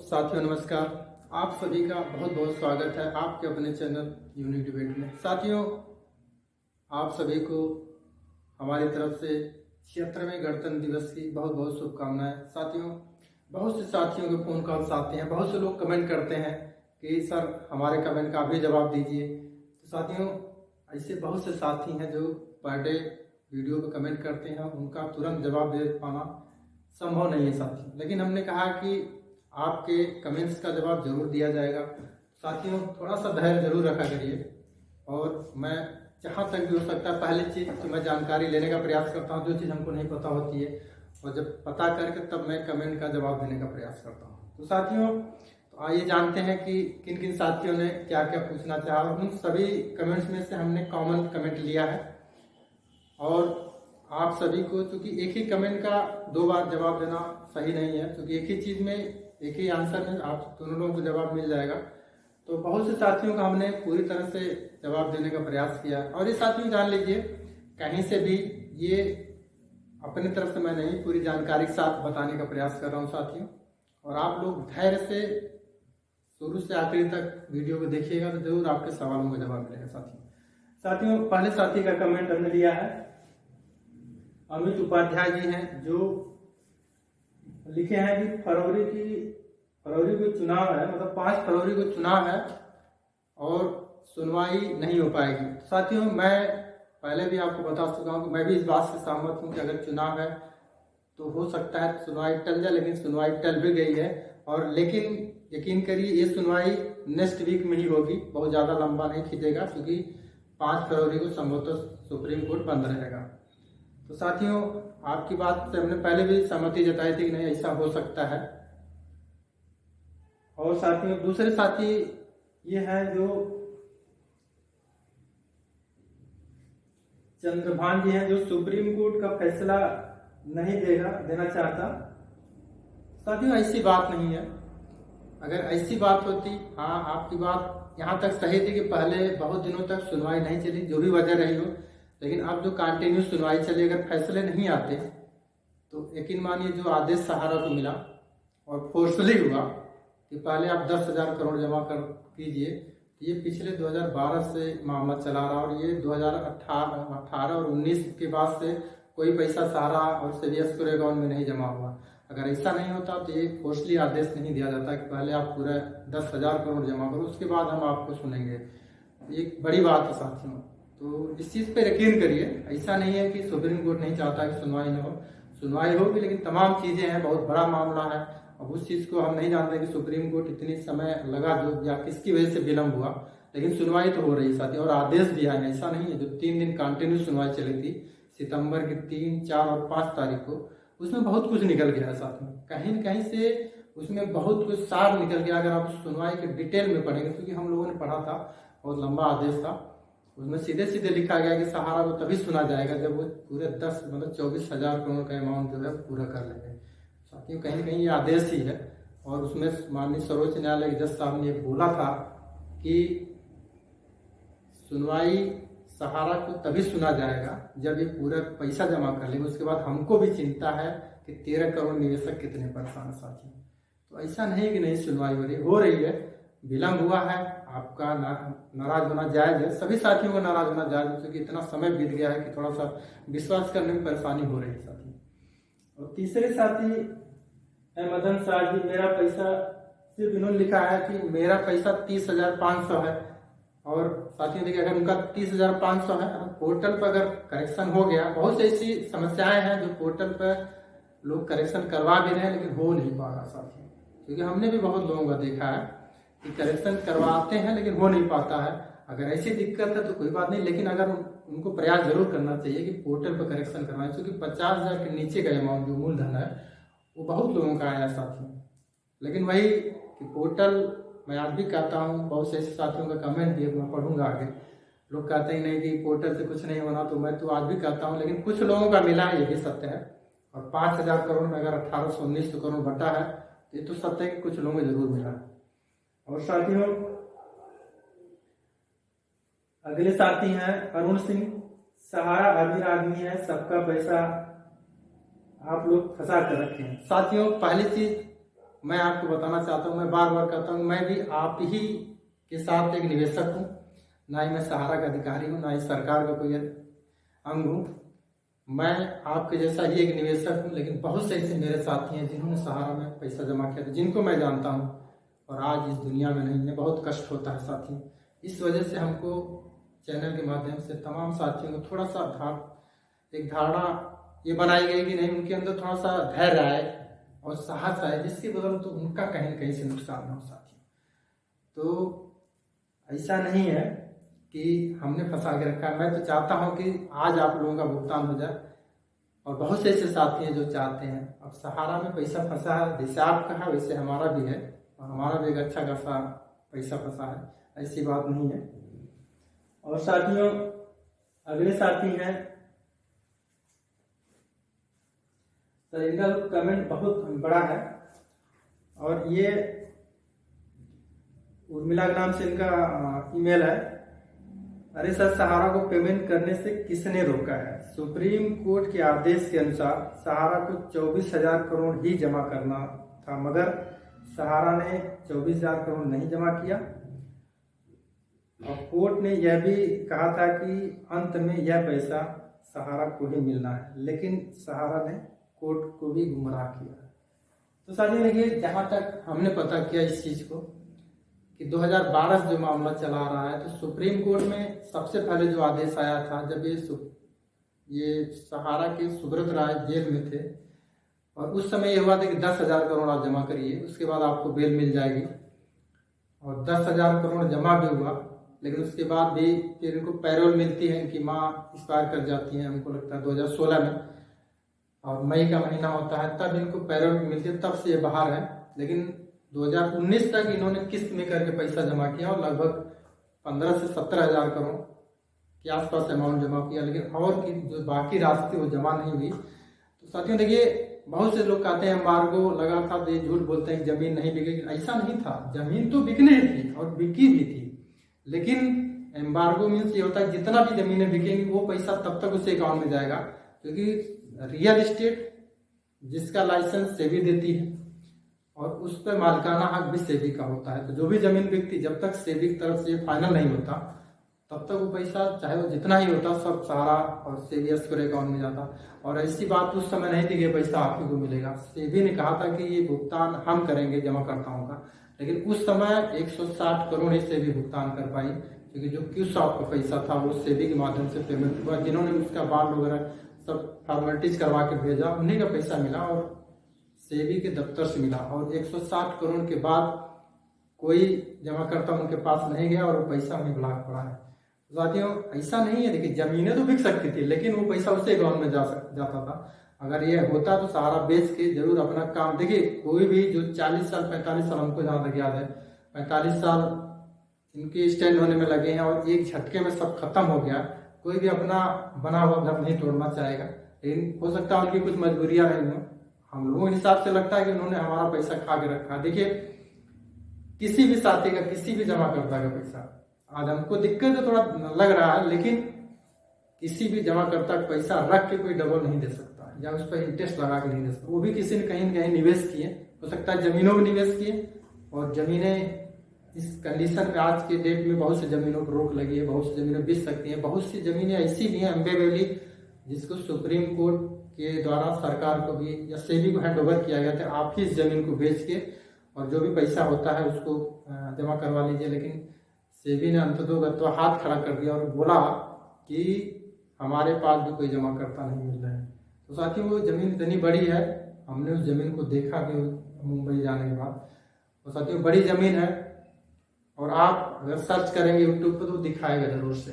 साथियों नमस्कार। आप सभी का बहुत बहुत स्वागत है आपके अपने चैनल यूनिक डिबेट में। साथियों आप सभी को हमारी तरफ से 76वें गणतंत्र दिवस की बहुत बहुत शुभकामनाएं। साथियों बहुत से साथियों के फोन कॉल्स आते हैं, बहुत से लोग कमेंट करते हैं कि सर हमारे कमेंट का भी जवाब दीजिए। तो साथियों ऐसे बहुत से साथी हैं जो पर डे वीडियो पे कमेंट करते हैं, उनका तुरंत जवाब दे पाना संभव नहीं है साथी, लेकिन हमने कहा कि आपके कमेंट्स का जवाब जरूर दिया जाएगा। साथियों थोड़ा सा धैर्य जरूर रखा करिए और मैं जहाँ तक भी हो सकता है पहली चीज़ तो मैं जानकारी लेने का प्रयास करता हूँ, जो चीज़ हमको नहीं पता होती है, और जब पता करके तब मैं कमेंट का जवाब देने का प्रयास करता हूँ। तो साथियों तो आइए जानते हैं कि किन किन साथियों ने क्या क्या पूछना चाहा, और उन सभी कमेंट्स में से हमने कॉमन कमेंट लिया है। और आप सभी को चूंकि एक ही कमेंट का दो बार जवाब देना सही नहीं है, क्योंकि एक ही चीज़ में एक ही आंसर में आप दोनों लोगों को जवाब मिल जाएगा। तो बहुत से साथियों का हमने पूरी तरह से जवाब देने का प्रयास किया, और ये साथियों जान लीजिए कहीं से भी ये अपनी तरफ से मैं नहीं, पूरी जानकारी के साथ बताने का प्रयास कर रहा हूँ साथियों। और आप लोग धैर्य से शुरू से आखिर तक वीडियो को देखिएगा तो जरूर आपके सवालों का जवाब मिलेगा साथियों पहले साथी का कमेंट हमने लिया है, अमित उपाध्याय जी हैं, जो लिखे हैं कि फरवरी को चुनाव है, मतलब 5 फरवरी को चुनाव है और सुनवाई नहीं हो पाएगी। साथियों मैं पहले भी आपको बता चुका हूँ कि मैं भी इस बात से सहमत हूँ कि अगर चुनाव है तो हो सकता है सुनवाई टल जाए, लेकिन सुनवाई टल भी गई है। और लेकिन यकीन करिए ये सुनवाई नेक्स्ट वीक में ही होगी, बहुत ज़्यादा लंबा नहीं खींचेगा, क्योंकि 5 फरवरी को संभवतः सुप्रीम कोर्ट बंद रहेगा। तो साथियों आपकी बात से हमने पहले भी सहमति जताई थी कि नहीं ऐसा हो सकता है। और साथियों दूसरे साथी ये है जो चंद्रभान जी हैं, जो सुप्रीम कोर्ट का फैसला नहीं देना चाहता। साथियों ऐसी बात नहीं है, अगर ऐसी बात होती, हाँ आपकी बात यहाँ तक सही थी कि पहले बहुत दिनों तक सुनवाई नहीं चली, जो भी वजह रही हो, लेकिन अब जो कंटिन्यू सुनवाई चली, अगर फैसले नहीं आते तो यकीन मानिए जो आदेश सहारा को मिला और फोर्सली हुआ कि पहले आप 10,000 करोड़ जमा कर कीजिए, ये पिछले 2012 से मामला चला रहा, और ये 2018 और 19 के बाद से कोई पैसा सहारा और सीडीएस के अकाउंट में नहीं जमा हुआ। अगर ऐसा नहीं होता तो ये फोर्सली आदेश नहीं दिया जाता कि पहले आप पूरा 10,000 करोड़ जमा करो, उसके बाद हम आपको सुनेंगे। एक बड़ी बात है साथियों, तो इस चीज़ पे यकीन करिए। ऐसा नहीं है कि सुप्रीम कोर्ट नहीं चाहता कि सुनवाई न हो, सुनवाई होगी, लेकिन तमाम चीज़ें हैं, बहुत बड़ा मामला है। अब उस चीज़ को हम नहीं जानते कि सुप्रीम कोर्ट इतनी समय लगा जो या किसकी वजह से विलम्ब हुआ, लेकिन सुनवाई तो हो रही साथी, और आदेश भी आए। ऐसा नहीं है, जो 3 दिन कंटिन्यू सुनवाई चली थी सितंबर की 3, 4 और 5 तारीख को, उसमें बहुत कुछ निकल गया है साथियों। कहीं न कहीं से उसमें बहुत कुछ सार निकल गया। अगर आप सुनवाई के डिटेल में पढ़ेंगे, क्योंकि हम लोगों ने पढ़ा था, बहुत लंबा आदेश था, उसमें सीधे सीधे लिखा गया कि सहारा को तभी सुना जाएगा जब वो पूरे 24,000 करोड़ का अमाउंट जो है पूरा कर लेंगे। साथियों कहीं न कहीं ये आदेश ही है, और उसमें माननीय सर्वोच्च न्यायालय के जज साहब ने बोला था कि सुनवाई सहारा को तभी सुना जाएगा जब ये पूरा पैसा जमा कर लेंगे। उसके बाद हमको भी चिंता है कि 13 करोड़ निवेशक कितने परेशान है साथियों। तो ऐसा नहीं कि नहीं सुनवाई हो रही है, विलम्ब हुआ है, आपका नाराज होना जायज है, सभी साथियों को नाराज होना जायज है, क्योंकि इतना समय बीत गया है कि थोड़ा सा विश्वास करने में परेशानी हो रही है साथी। और तीसरे साथी है मदन शाह जी, मेरा पैसा, सिर्फ इन्होंने लिखा है कि मेरा पैसा 30,500 है। और साथियों देखिए अगर उनका 30,500 है, पोर्टल पर अगर करेक्शन हो गया, बहुत सी ऐसी समस्याएं हैं जो पोर्टल पर लोग करेक्शन करवा भी रहे हैं, लेकिन हो नहीं पा रहा साथियों। क्योंकि हमने भी बहुत लोगों का देखा है कि करेक्शन करवाते हैं लेकिन हो नहीं पाता है। अगर ऐसी दिक्कत है तो कोई बात नहीं, लेकिन अगर उनको प्रयास जरूर करना चाहिए कि पोर्टल पर करेक्शन करवाएं, क्योंकि 50,000 के नीचे का अमाउंट जो मूलधन है वो बहुत लोगों का आया साथियों। लेकिन वही कि पोर्टल, मैं आज भी कहता हूँ, बहुत से ऐसे साथियों का कमेंट भी मैं पढ़ूंगा आगे, लोग कहते ही नहीं कि पोर्टल से कुछ नहीं होना, तो मैं तो आज भी कहता हूँ, लेकिन कुछ लोगों का मिला है, ये भी सत्य है। और 5,000 करोड़ में अगर 1819 करोड़ बटा है तो ये तो सत्य है कि कुछ लोगों को जरूर मिला है। और साथियों अगले साथी हैं अरुण सिंह, सहारा अमीर आदमी है, सबका पैसा आप लोग फंसा कर रखे हैं। साथियों पहली चीज मैं आपको बताना चाहता हूँ, मैं बार बार कहता हूँ, मैं भी आप ही के साथ एक निवेशक हूँ, ना ही मैं सहारा का अधिकारी हूँ, ना ही सरकार का कोई अंग हूँ। मैं आपके जैसा ही एक निवेशक हूँ, लेकिन बहुत से ऐसे मेरे साथी हैं जिन्होंने सहारा में पैसा जमा किया था, जिनको मैं जानता हूँ और आज इस दुनिया में नहीं है। बहुत कष्ट होता है साथियों। इस वजह से हमको चैनल के माध्यम से तमाम साथियों को थोड़ा सा एक धारणा ये बनाई गई कि नहीं, उनके अंदर थोड़ा सा धैर्य आए और साहस आए, जिसके बदौलत तो उनका कहीं न कहीं से नुकसान ना हो साथियों। तो ऐसा नहीं है कि हमने फंसा के रखा है। मैं तो चाहता हूं कि आज आप लोगों का भुगतान हो जाए, और बहुत से ऐसे साथी हैं जो चाहते हैं। अब सहारा में पैसा फंसा है, जैसे आपका है वैसे हमारा भी है, और हमारा भी एक अच्छा खासा पैसा फंसा है, ऐसी बात नहीं है। और साथियों, अगले साथी हैं सर, इनका कमेंट बहुत बड़ा है, और ये उर्मिला के नाम से इनका ईमेल है। अरे सर, सहारा को पेमेंट करने से किसने रोका है? सुप्रीम कोर्ट के आदेश के अनुसार सहारा को 24,000 करोड़ ही जमा करना था, मगर सहारा ने 24,000 करोड़ नहीं जमा किया, और कोर्ट ने यह भी कहा था कि अंत में यह पैसा सहारा को ही मिलना है, लेकिन सहारा ने कोर्ट को भी गुमराह किया। तो साथियों देखिए, जहां तक हमने पता किया इस चीज को कि 2012 से जो मामला चला रहा है, तो सुप्रीम कोर्ट में सबसे पहले जो आदेश आया था, जब ये सहारा के सुब्रत राय जेल में थे, और उस समय ये हुआ था कि 10,000 करोड़ आप जमा करिए, उसके बाद आपको बेल मिल जाएगी। और 10,000 करोड़ जमा भी हुआ, लेकिन उसके बाद भी फिर इनको पैरोल मिलती है, इनकी माँ एक्सपायर कर जाती है, हमको लगता है 2016 में, और मई का महीना होता है तब इनको पैरोल मिलती है, तब से ये बाहर है। लेकिन 2019 तक इन्होंने किस्त में करके पैसा जमा किया, और लगभग 15 से 17,000 करोड़ के आसपास अमाउंट जमा किया, लेकिन और की जो बाकी राशि थी वो जमा नहीं हुई। तो साथियों देखिए, बहुत से लोग कहते हैं एम्बार्गो लगा था तो ये झूठ बोलते हैं जमीन नहीं बिकेगी। ऐसा नहीं था, जमीन तो बिकने थी और बिकी भी थी, लेकिन एम्बार्गो मीन्स ये होता है जितना भी जमीनें बिकेंगी वो पैसा तब तक उसे अकाउंट में जाएगा, क्योंकि रियल एस्टेट जिसका लाइसेंस सेबी देती है, और उस पर मालिकाना हक भी सेबी का होता है। तो जो भी जमीन बिकती, जब तक सेबी की तरफ से फाइनल नहीं होता, तब तक वो पैसा चाहे वो जितना ही होता सब सहारा और सेबी एस्क्रो अकाउंट में जाता। और ऐसी बात उस समय नहीं थी कि पैसा आप ही को मिलेगा। सेबी ने कहा था कि ये भुगतान हम करेंगे जमाकर्ताओं का, लेकिन उस समय 160 करोड़ ही सेबी भुगतान कर पाई, क्योंकि जो क्यू शॉप का पैसा था वो सेबी के माध्यम से पेमेंट हुआ। जिन्होंने उसका बांड वगैरह सब फॉर्मेलिटीज करवा के भेजा, उन्हीं का पैसा मिला और सेबी के दफ्तर से मिला। और 160 करोड़ के बाद कोई जमाकर्ता उनके पास नहीं गया और वो पैसा वहीं ब्लॉक पड़ा है। साथियों ऐसा नहीं है, देखिए जमीनें तो बिक सकती थी, लेकिन वो पैसा उसे अकाउंट में जाता था। अगर ये होता तो सहारा बेच के जरूर अपना काम, देखिए कोई भी जो 40 साल 45 साल, हमको जहाँ तक याद है 45 साल इनके स्टैंड होने में लगे हैं, और एक झटके में सब खत्म हो गया। कोई भी अपना बना हुआ घर नहीं तोड़ना चाहेगा, लेकिन हो सकता है उनकी कुछ मजबूरियां नहीं हो। हम लोगों के हिसाब से लगता है कि उन्होंने हमारा पैसा खा के रखा। देखिए किसी भी साथी का, किसी भी जमाकर्ता का पैसा, आज हमको दिक्कत तो थोड़ा लग रहा है, लेकिन किसी भी जमाकर्ता का पैसा रख के कोई डबल नहीं दे सकता, या उस पर इंटरेस्ट लगा के नहीं दे सकता। वो भी किसी ने कहीं न कहीं निवेश किए, हो सकता है जमीनों में निवेश किए, और जमीनें इस कंडीशन में आज के डेट में बहुत सी जमीनों पर रोक लगी है, बहुत सी जमीनें बिक सकती हैं। बहुत सी जमीनें ऐसी भी हैं अम्बे वैली, जिसको सुप्रीम कोर्ट के द्वारा सरकार को भी या सेबी को हैंड ओवर किया गया था, आप ही इस जमीन को बेच के और जो भी पैसा होता है उसको जमा करवा लीजिए। लेकिन सेबी ने अंततोगत्वा हाथ खड़ा कर दिया और बोला कि हमारे पास भी कोई जमा करता नहीं मिल रहा है। तो साथियों वो जमीन इतनी बड़ी है, हमने उस जमीन को देखा भी मुंबई जाने के बाद। तो साथियों बड़ी जमीन है, और आप अगर सर्च करेंगे यूट्यूब पर तो दिखाएगा जरूर से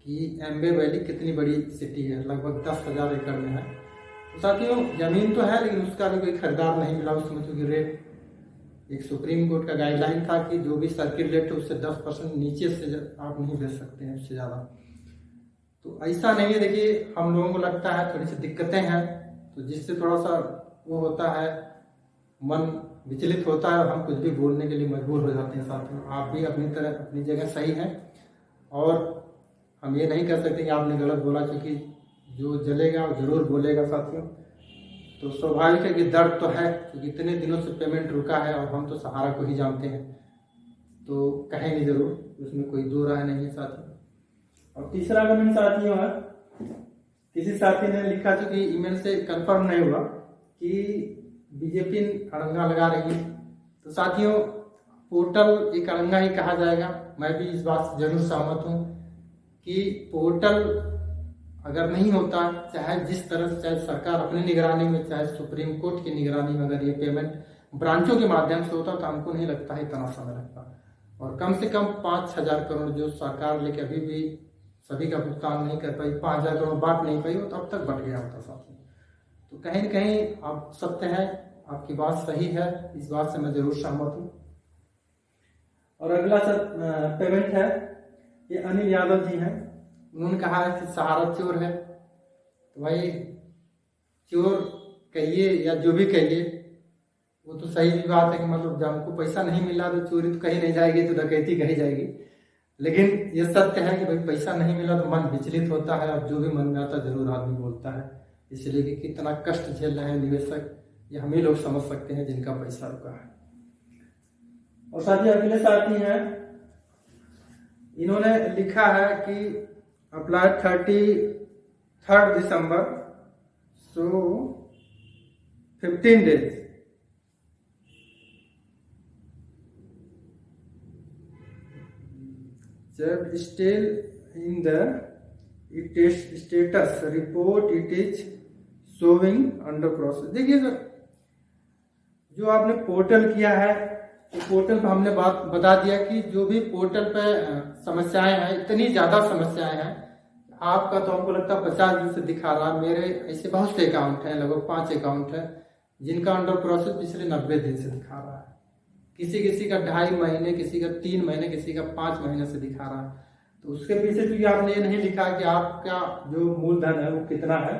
कि अम्बे वैली कितनी बड़ी सिटी है, लगभग 10,000 एकड़ में है। तो साथियों जमीन तो है, लेकिन उसका भी कोई खरीदार नहीं मिला उस समय, क्योंकि रेट एक सुप्रीम कोर्ट का गाइडलाइन था कि जो भी सर्किल रेट है उससे 10% नीचे से आप नहीं बेच सकते हैं, उससे ज़्यादा। तो ऐसा नहीं है। देखिए हम लोगों को लगता है थोड़ी सी दिक्कतें हैं, तो जिससे थोड़ा सा वो होता है, मन विचलित होता है, और हम कुछ भी बोलने के लिए मजबूर हो जाते हैं। साथियों आप भी अपनी तरह अपनी जगह सही हैं, और हम ये नहीं कर सकते कि आपने गलत बोला, क्योंकि जो जलेगा वो जरूर बोलेगा। साथियों तो स्वाभाविक है कि दर्द तो है, क्योंकि इतने दिनों से पेमेंट रुका है और हम तो सहारा को ही जानते हैं, तो कहेंगे जरूर, उसमें कोई दो राय नहीं है साथियों। और तीसरा कमेंट साथियों है, किसी साथी ने लिखा था कि ईमेल से कंफर्म नहीं हुआ कि बीजेपी अड़ंगा लगा रही है। तो साथियों, पोर्टल एक अड़ंगा ही कहा जाएगा। मैं भी इस बात से जरूर सहमत हूँ कि पोर्टल अगर नहीं होता, चाहे जिस तरह से, चाहे सरकार अपनी निगरानी में, चाहे सुप्रीम कोर्ट की निगरानी में, अगर ये पेमेंट ब्रांचों के माध्यम से होता तो हमको नहीं लगता है इतना समय लगता। और कम से कम 5,000 करोड़ जो सरकार लेके अभी भी सभी का भुगतान नहीं कर पाई, 5,000 करोड़ बांट नहीं पाई, वो तो अब तक बट गया होता साथियों। तो कहीं न कहीं आप सत्य है, आपकी बात सही है, इस बात से मैं जरूर सहमत हूँ। और अगला पेमेंट है, ये अनिल यादव जी हैं। उन्होंने कहा है कि सहारा चोर है। तो भाई, चोर कहिए या जो भी कहिए, वो तो सही भी बात है कि मतलब जब हमको पैसा नहीं मिला तो चोरी तो कहीं नहीं जाएगी, तो डकैती कहीं जाएगी। लेकिन ये सत्य है कि भाई पैसा नहीं मिला तो मन विचलित होता है, और जो भी मन में आता जरूर आदमी बोलता है। इसलिए कि कितना कष्ट झेल रहे हैं निवेशक, ये हम ही लोग समझ सकते हैं जिनका पैसा रुका है। और साथी अगले साथी हैं, इन्होंने लिखा है कि अप्लाई 33 दिसंबर, सो 15 डेज। जब still in the status report it is showing under process. देखिए सर, जो आपने पोर्टल किया है, तो पोर्टल पर हमने बात बता दिया कि जो भी पोर्टल पे समस्याएं हैं, इतनी ज्यादा समस्याएं हैं। आपका तो हमको लगता है 50 दिन से दिखा रहा है। मेरे ऐसे बहुत से अकाउंट हैं, लगभग 5 अकाउंट है जिनका अंडर प्रोसेस पिछले 90 दिन से दिखा रहा है। किसी का 2.5 महीने, किसी का 3 महीने, किसी का 5 महीने से दिखा रहा है। तो उसके पीछे क्योंकि आपने ये नहीं लिखा कि आपका जो मूलधन है वो कितना है,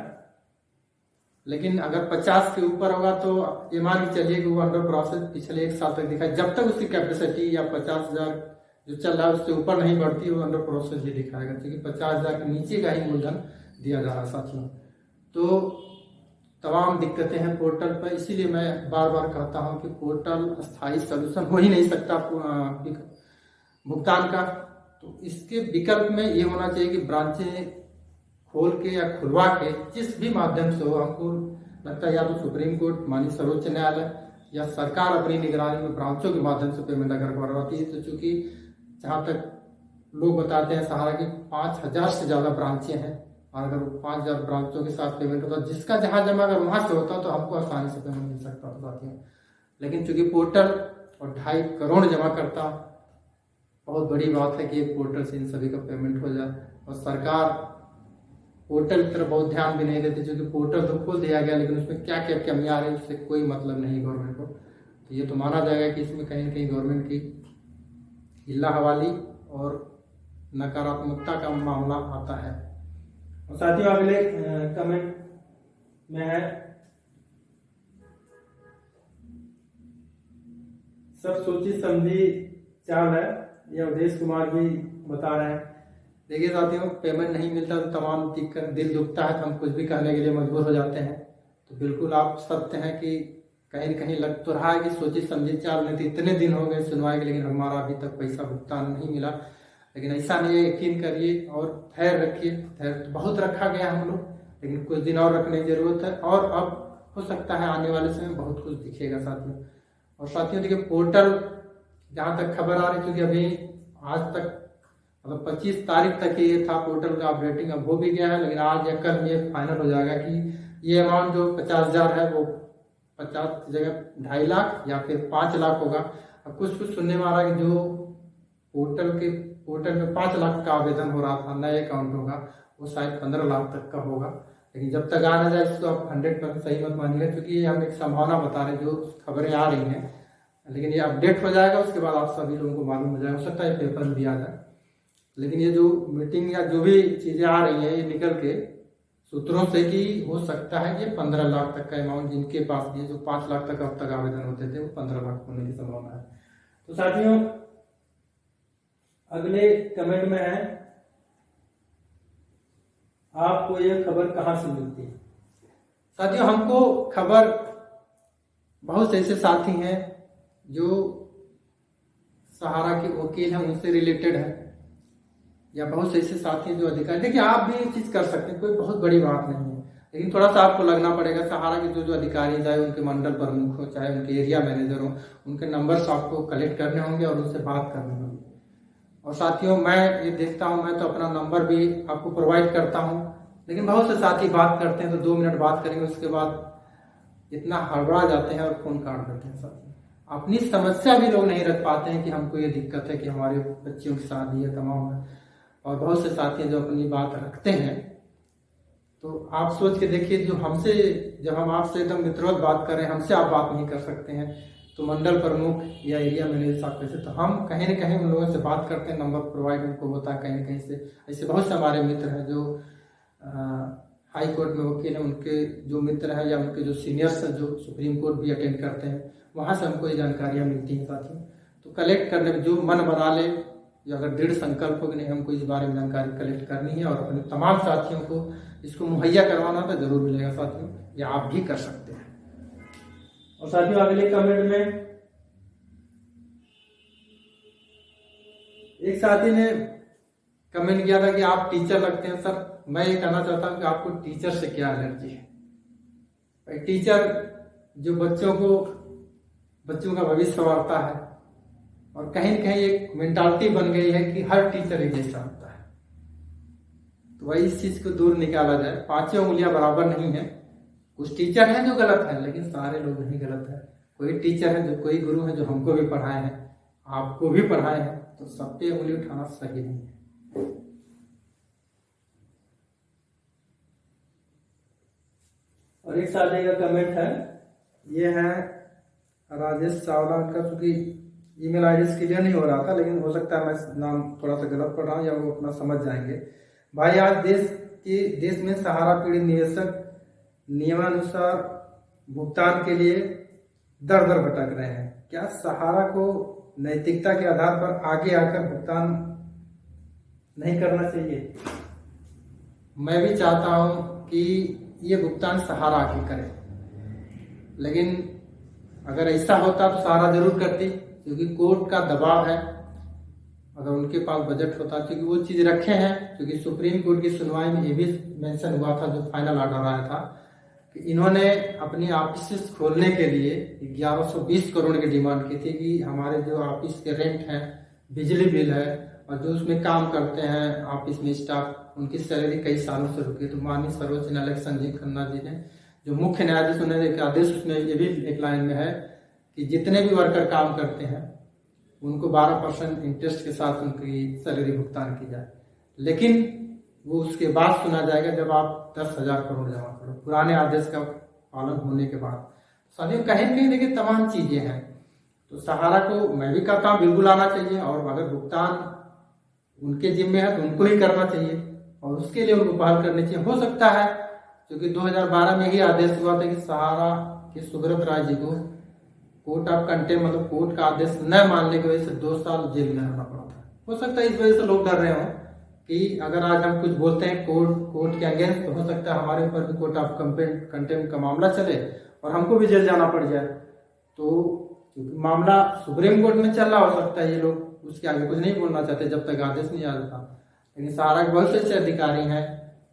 लेकिन अगर 50 के ऊपर होगा तो ये मान के चलिए कि वो अंडर प्रोसेस पिछले 1 साल तक दिखाए। जब तक उसकी कैपेसिटी या 50,000 जो चल रहा है उससे ऊपर नहीं बढ़ती, वो अंडर प्रोसेस ही दिखाएगा, क्योंकि 50,000 के नीचे का ही मूलधन दिया जा रहा है साथियों। तो तमाम दिक्कतें हैं पोर्टल पर, इसीलिए मैं बार बार कहता हूँ कि पोर्टल स्थायी सोल्यूशन हो ही नहीं सकता भुगतान का। तो इसके विकल्प में ये होना चाहिए कि ब्रांचें खोल के या खुलवा के, जिस भी माध्यम से हो, हमको लगता है या तो सुप्रीम कोर्ट, माननीय सर्वोच्च न्यायालय, या सरकार अपनी निगरानी में ब्रांचों के माध्यम से पेमेंट अगर करवाती है। तो चूंकि जहाँ तक लोग बताते हैं सहारा की 5,000 से ज्यादा ब्रांचें हैं, और अगर 5,000 ब्रांचों के साथ पेमेंट होता, जिसका जहां जमा अगर वहां से होता तो हमको आसानी से पेमेंट मिल सकता था साथियों। लेकिन चूंकि पोर्टल और 2.5 करोड़ जमा करता, बहुत बड़ी बात है कि एक पोर्टल से इन सभी का पेमेंट हो जाए। और सरकार पोर्टल की तरफ बहुत ध्यान भी नहीं देती, क्योंकि पोर्टल तो खोल दिया गया, लेकिन उसमें क्या क्या कमियां आ रही है उससे कोई मतलब नहीं गवर्नमेंट को। तो ये तो माना जाएगा कि इसमें कहीं ना कहीं गवर्नमेंट की हिल्ला हवाली और नकारात्मकता का मामला आता है। और साथियों अगले कमेंट में है, सब सोची समझी चाल है, यह अवधेश कुमार जी बता रहे हैं। देखिए साथियों, पेमेंट नहीं मिलता तो तमाम दिक्कत, दिल दुखता है, तो हम कुछ भी करने के लिए मजबूर हो जाते हैं। तो बिल्कुल आप सत्य हैं कि कहीं न कहीं लग तो रहा है कि सोची समझी चाल नहीं थी। इतने दिन हो गए सुनवाई के, लेकिन हमारा अभी तक पैसा भुगतान नहीं मिला। लेकिन ऐसा नहीं है, यकीन करिए और धैर्य रखिए। धैर्य तो बहुत रखा गया हम लोग, लेकिन कुछ दिन और रखने की जरूरत है, और अब हो सकता है आने वाले समय बहुत कुछ दिखेगा साथियों। और साथियों देखिए, पोर्टल जहाँ तक खबर आ रही, क्योंकि अभी आज तक मतलब 25 तारीख तक ये था पोर्टल का अपडेटिंग, अब हो भी गया है, लेकिन आज या कल में फाइनल हो जाएगा कि ये अमाउंट जो 50,000 है वो 50 की जगह 2.5 लाख या फिर 5 लाख होगा। अब कुछ सुनने में आ रहा है कि जो पोर्टल में 5 लाख का आवेदन हो रहा था, नए अकाउंट होगा, वो शायद 15 लाख तक का होगा। लेकिन जब तक आ ना जाए इसको आप 100% सही मत मानिएगा, क्योंकि ये हम एक संभावना बता रहे हैं, जो खबरें आ रही हैं। लेकिन ये अपडेट हो जाएगा, उसके बाद आप सभी लोगों को मालूम हो जाएगा। हो सकता है पेपर में भी आ जाए, लेकिन ये जो मीटिंग या जो भी चीजें आ रही हैं, ये निकल के सूत्रों से कि हो सकता है कि 15 लाख तक का अमाउंट जिनके पास भी, जो 5 लाख तक अब तक आवेदन होते थे, वो 15 लाख होने की संभावना है। तो साथियों अगले कमेंट में है, आपको ये खबर कहां से मिलती है? साथियों, हमको खबर बहुत से ऐसे साथी हैं जो सहारा के वकील हैं, उनसे रिलेटेड है, या बहुत से ऐसे साथी जो अधिकारी। देखिए, आप भी ये चीज कर सकते हैं, कोई बहुत बड़ी बात नहीं है, लेकिन थोड़ा सा आपको लगना पड़ेगा। सहारा के जो अधिकारी, चाहे उनके मंडल प्रमुख हो, चाहे उनके एरिया मैनेजर हो, उनके नंबर्स आपको कलेक्ट करने होंगे और उनसे बात करनी होगी। और साथियों, मैं ये देखता हूं, मैं तो अपना नंबर भी आपको प्रोवाइड करता हूं, लेकिन बहुत से साथी बात करते हैं तो 2 मिनट बात करेंगे, उसके बाद इतना हड़बड़ा जाते हैं और फोन काट देते हैं। साथियों, अपनी समस्या भी लोग नहीं रख पाते हैं कि हमको ये दिक्कत है कि हमारे बच्चियों की शादी है, तमाम है। और बहुत से साथी जो अपनी बात रखते हैं, तो आप सोच के देखिए, जो हमसे, जब हम आपसे एकदम मित्रवत बात कर रहे हैं, हमसे आप बात नहीं कर सकते हैं, तो मंडल प्रमुख या एरिया मैनेजर साहब कैसे? तो हम कहीं ना कहीं उन लोगों से बात करते हैं, नंबर प्रोवाइड उनको होता है कहीं ना कहीं से। ऐसे बहुत से हमारे मित्र हैं जो हाई कोर्ट में वकील हैं, उनके जो मित्र हैं या उनके जो सीनियर्स हैं जो सुप्रीम कोर्ट भी अटेंड करते हैं, वहां से हमको ये जानकारियां मिलती हैं। साथियों, तो कलेक्ट करने में जो मन बना ले, या अगर दृढ़ संकल्प हो कि नहीं हमको इस बारे में जानकारी कलेक्ट करनी है और अपने तमाम साथियों को इसको मुहैया करवाना, तो जरूर मिलेगा। साथियों, ये आप भी कर सकते हैं। और साथियों, अगले कमेंट में एक साथी ने कमेंट किया था कि आप टीचर लगते हैं। सर, मैं ये कहना चाहता हूं कि आपको टीचर से क्या एलर्जी है? टीचर जो बच्चों का भविष्य संवारता है, और कहीं न कहीं एक मेंटालिटी बन गई है कि हर टीचर एक जैसा होता है। तो वही इस चीज को दूर निकाला जाए। 5 उंगलियां बराबर नहीं है। कुछ टीचर हैं जो गलत है, लेकिन सारे लोग नहीं गलत है। कोई टीचर है, जो कोई गुरु है जो हमको भी पढ़ाए हैं, आपको भी पढ़ाए हैं, तो सब पे उंगली उठाना सही नहीं है। और एक साथी का कमेंट है, ये है राजेश चावला। उनका चूंकि ईमेल आईडी क्लियर नहीं हो रहा था, लेकिन हो सकता है मैं नाम थोड़ा सा गलत पढ़ रहा हूँ, या वो अपना समझ जाएंगे। भाई, आज देश में सहारा पीड़ित निवेशक नियमानुसार भुगतान के लिए दर दर भटक रहे हैं। क्या सहारा को नैतिकता के आधार पर आगे आकर भुगतान नहीं करना चाहिए? मैं भी चाहता हूं कि ये भुगतान सहारा आके करे, लेकिन अगर ऐसा होता तो सहारा जरूर करती, क्योंकि कोर्ट का दबाव है। अगर उनके पास बजट होता, क्योंकि वो चीज रखे हैं, क्योंकि सुप्रीम कोर्ट की सुनवाई में ये भी मेंशन हुआ था, जो फाइनल ऑर्डर आया था, कि इन्होंने अपनी ऑफिस खोलने के लिए 1120 करोड़ की डिमांड की थी कि हमारे जो ऑफिस के रेंट हैं, बिजली बिल है, और जो उसमें काम करते हैं ऑफिस में स्टाफ, उनकी सैलरी कई सालों से रुकी। तो माननीय सर्वोच्च न्यायालय संजीव खन्ना जी ने, जो मुख्य न्यायाधीश, उन्होंने एक आदेश, उसमें ये भी एक लाइन में है कि जितने भी वर्कर काम करते हैं उनको 12% इंटरेस्ट के साथ उनकी सैलरी भुगतान की जाए, लेकिन वो उसके बाद सुना जाएगा जब आप 10,000 करोड़ जमा करो, पुराने आदेश का पालन होने के बाद। साथियों, कहीं कहीं देखिए तमाम चीजें हैं, तो सहारा को मैं भी कहता हूँ बिल्कुल आना चाहिए, और अगर भुगतान उनके जिम्मे है तो उनको ही करना चाहिए, और उसके लिए उनको पहल करनी चाहिए। हो सकता है क्योंकि 2012 में ही आदेश हुआ था कि सहारा के सुब्रत राय जी को कोर्ट ऑफ कंटेम्प्ट, मतलब कोर्ट का आदेश न मानने की वजह से 2 साल जेल में रहना पड़ा था। हो सकता है इस वजह से लोग डर रहे हो कि अगर आज हम कुछ बोलते हैं कोर्ट के अगेंस्ट, तो हो सकता है हमारे ऊपर भी कोर्ट ऑफ कंटेम्प्ट का मामला चले और हमको भी जेल जाना पड़ जाए। तो क्योंकि मामला सुप्रीम कोर्ट में चल रहा, हो सकता है ये लोग उसके आगे कुछ नहीं बोलना चाहते जब तक आदेश नहीं आ जाता। लेकिन सहारा के बहुत से अधिकारी हैं,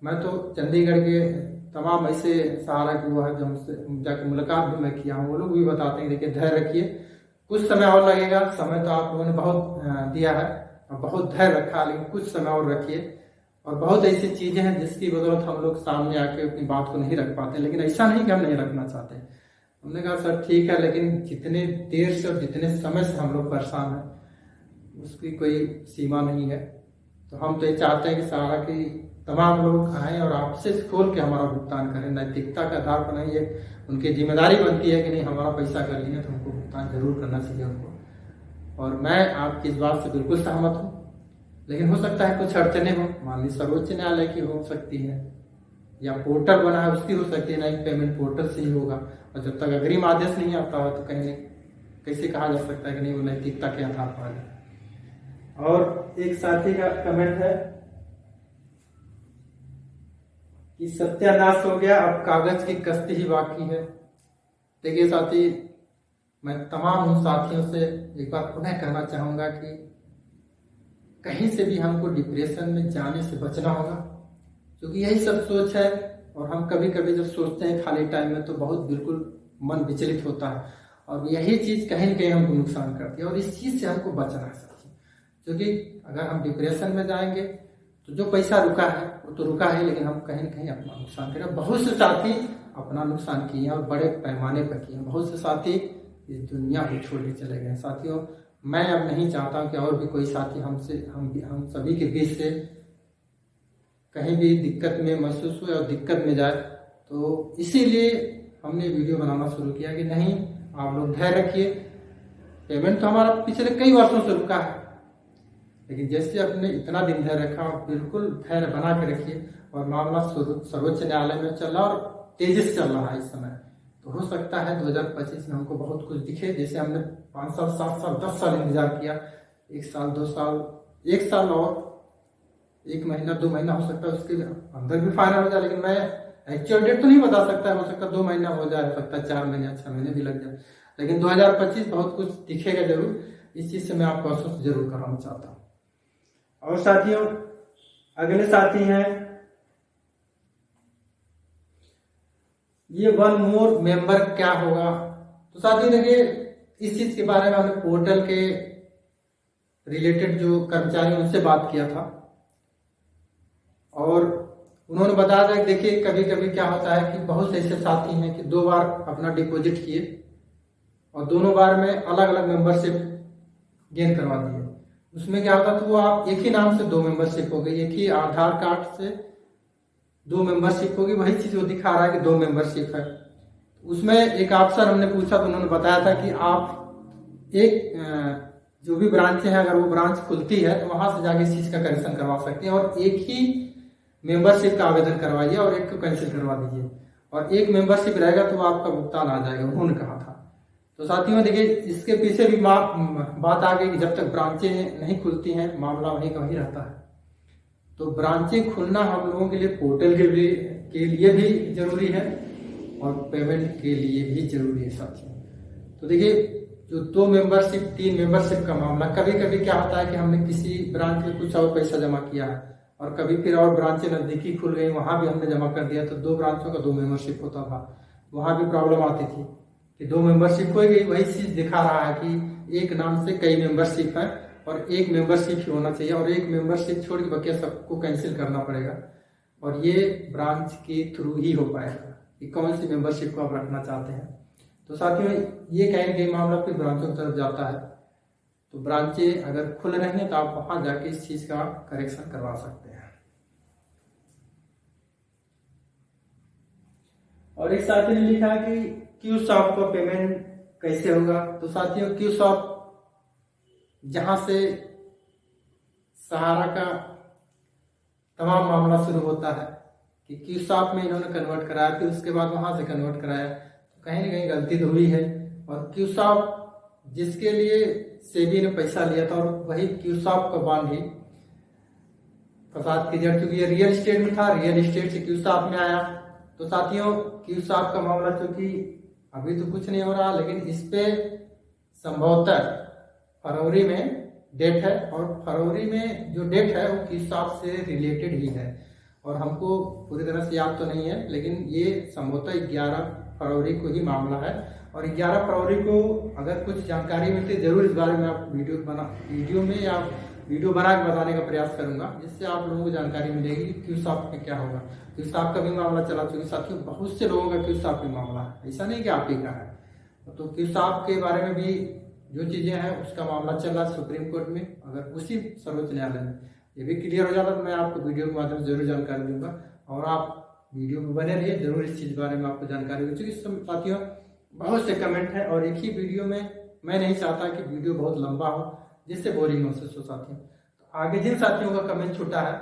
मैं तो चंडीगढ़ के तमाम ऐसे सहारा के वो है जो हमसे जाकर मुलाकात भी मैं किया हूँ, वो लोग भी बताते हैं देखिए धैर्य रखिए, कुछ समय और लगेगा। समय तो आप लोगों ने बहुत दिया है और बहुत धैर्य रखा, लेकिन कुछ समय और रखिए। और बहुत ऐसी चीजें हैं जिसकी बदौलत हम लोग सामने आके अपनी बात को नहीं रख पाते, लेकिन ऐसा नहीं कि हम नहीं रखना चाहते। हमने कहा सर ठीक है, लेकिन जितने देर से और जितने समय से हम लोग परेशान हैं उसकी कोई सीमा नहीं है। तो हम तो ये चाहते हैं कि सहारा की तमाम लोग आए और आपसे खोल के हमारा भुगतान करें, नैतिकता के आधार पर नहीं, ये उनकी जिम्मेदारी बनती है कि नहीं हमारा पैसा कर लिए तो हमको भुगतान जरूर करना चाहिए उनको। और मैं आपकी इस बात से बिल्कुल सहमत हूँ, लेकिन हो सकता है कुछ अड़चने हो, माननीय सर्वोच्च न्यायालय की हो सकती है, या पोर्टल बना है उसकी हो सकती है, नहीं पेमेंट पोर्टल से ही होगा। और जब तक अग्रिम आदेश नहीं आता है तो कहीं कैसे कहा जा सकता है कि नहीं वो नैतिकता के आधार पर है। और एक साथी का कमेंट है, कि सत्यानाश हो गया, अब कागज की कश्ती ही बाकी है। देखिए साथी, मैं तमाम उन साथियों से एक बार पुनः कहना चाहूंगा कि कहीं से भी हमको डिप्रेशन में जाने से बचना होगा, क्योंकि यही सब सोच है। और हम कभी कभी जब सोचते हैं खाली टाइम में तो बहुत बिल्कुल मन विचलित होता है, और यही चीज कहीं न कहीं हमको नुकसान करती है, और इस चीज से हमको बचना है साथी। क्योंकि अगर हम डिप्रेशन में जाएंगे तो जो पैसा रुका है वो तो रुका है, लेकिन हम कहीं न कहीं अपना नुकसान करें। बहुत से साथी अपना नुकसान किए हैं और बड़े पैमाने पर किए हैं। बहुत से साथी इस दुनिया को छोड़ के चले गए। साथियों, मैं अब नहीं चाहता कि और भी कोई साथी हम सभी के बीच से कहीं भी दिक्कत में महसूस हुए और दिक्कत में जाए। तो इसीलिए हमने वीडियो बनाना शुरू किया कि नहीं, आप लोग धैर्य रखिए। पेमेंट तो हमारा पिछले कई वर्षों से रुका है, लेकिन जैसे आपने इतना दिन धैर्य रखा, और बिल्कुल धैर्य बना के रखिए। और मामला सर्वोच्च न्यायालय में चल रहा और तेजी से चल रहा है इस समय। तो हो सकता है 2025 में हमको बहुत कुछ दिखे। जैसे हमने 5 साल, 7 साल, 10 साल इंतजार किया, 1 साल, 2 साल, 1 साल और 1 महीना, 2 महीना हो सकता है उसके अंदर भी फाइनल हो जाए। लेकिन मैं एक्चुअल डेट तो नहीं बता सकता, हो सकता है 2 महीना हो जाए, हो सकता है 4 महीने, 6 महीने भी लग जाए। लेकिन 2025 बहुत कुछ दिखेगा जरूर। इस चीज से मैं आपको आश्वस्त जरूर कराना चाहता हूँ। और साथियों, अगले साथी हैं ये 1 मोर मेंबर क्या होगा। तो साथियों देखिए, इस चीज के बारे में हमने पोर्टल के रिलेटेड जो कर्मचारी उनसे बात किया था, और उन्होंने बताया था कि देखिए कभी कभी क्या होता है कि बहुत से ऐसे साथी हैं कि 2 बार अपना डिपॉजिट किए और दोनों बार में अलग अलग मेंबरशिप गेन करवा दिए। उसमें क्या होता, तो वो आप एक ही नाम से 2 मेंबरशिप हो गई, एक ही आधार कार्ड से 2 मेंबरशिप होगी। वही चीज वो दिखा रहा है कि 2 मेंबरशिप है। उसमें एक ऑप्शन हमने पूछा तो उन्होंने बताया था कि आप एक जो भी ब्रांचें हैं, अगर वो ब्रांच खुलती है तो वहां से जाके इस चीज का करेक्शन करवा सकते हैं, और एक ही मेंबरशिप का आवेदन करवाइए और एक को कैंसिल करवा दीजिए, और एक मेंबरशिप रहेगा तो आपका भुगतान आ जाएगा, उन्होंने कहा था। तो साथियों देखिए, इसके पीछे भी बात आ गई कि जब तक ब्रांचें नहीं खुलती हैं मामला वहीं का वहीं रहता है। तो ब्रांचें खुलना हम लोगों के लिए पोर्टल के लिए भी जरूरी है और पेमेंट के लिए भी जरूरी है साथियों। तो देखिए, जो 2 मेंबरशिप, 3 मेंबरशिप का मामला, कभी कभी क्या होता है कि हमने किसी ब्रांच में कुछ और पैसा जमा किया है, और कभी फिर और ब्रांचें नजदीकी खुल गई, वहां भी हमने जमा कर दिया, तो 2 ब्रांचों का 2 मेंबरशिप होता था। वहां भी प्रॉब्लम आती थी कि 2 मेंबरशिप हो गई। वही चीज दिखा रहा है कि एक नाम से कई मेंबरशिप है और एक मेंबरशिप ही होना चाहिए, और एक मेंबरशिप छोड़ के बाकी सबको कैंसिल करना पड़ेगा, और ये ब्रांच के थ्रू ही हो पाएगा कि कौन सी मेंबरशिप को आप रखना चाहते हैं। तो साथियों, ये कहीं कहीं मामला फिर ब्रांचों की तरफ जाता है। तो ब्रांचें अगर खुल रही हैं तो आप वहां जाके इस चीज का करेक्शन करवा सकते हैं। और एक साथी ने लिखा कि क्यूसॉफ्ट का पेमेंट कैसे होगा। तो साथियों, क्यूसॉफ्ट जहां से सहारा का तमाम मामला शुरू होता है कि क्यूसॉफ्ट में इन्होंने कन्वर्ट कराया, फिर उसके बाद वहां से कन्वर्ट कराया, तो कहीं ना कहीं गलती तो हुई है। और क्यूसॉफ्ट जिसके लिए सेबी ने पैसा लिया था, और वही क्यूसॉफ्ट का बांध ही फसाद की जड़, क्योंकि ये रियल एस्टेट में था, रियल एस्टेट से क्यूसॉफ्ट में आया। तो साथियों, क्यूसॉफ्ट का मामला चूंकि अभी तो कुछ नहीं हो रहा, लेकिन इस पे संभवतः फरवरी में डेट है, और फरवरी में जो डेट है वो क्यूसॉफ्ट से रिलेटेड ही है, और हमको पूरी तरह से याद तो नहीं है, लेकिन ये संभवतः 11 फरवरी को ही मामला है। और 11 फरवरी को अगर कुछ जानकारी मिलती है, जरूर इस बारे में आप वीडियो बना के बताने का प्रयास करूंगा, जिससे आप लोगों को जानकारी मिलेगी कि क्यूसॉफ्ट में क्या होगा। क्यूसॉफ्ट का भी मामला चला चुका साथियों, बहुत से लोगों का क्यूसॉफ्ट में मामला है, ऐसा नहीं कि आप ही का है। तो क्यूसॉफ्ट के बारे में भी जो चीजें हैं उसका मामला चल रहा है सुप्रीम कोर्ट में, अगर उसी सर्वोच्च न्यायालय में ये भी क्लियर हो जाता तो मैं आपको वीडियो के माध्यम से जरूर जानकारी दूंगा, और आप वीडियो में बने रहिए, जरूर इस चीज के बारे में आपको जानकारी हो। चूंकि साथियों बहुत से कमेंट है, और एक ही वीडियो में मैं नहीं चाहता कि वीडियो बहुत लंबा हो जिससे बोरिंग महसूस हो साथियों। तो आगे जिन साथियों का कमेंट छूटा है,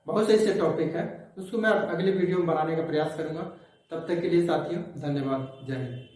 बहुत से ऐसे टॉपिक है, उसको मैं अगले वीडियो में बनाने का प्रयास करूंगा। तब तक के लिए साथियों धन्यवाद, जय हिंद।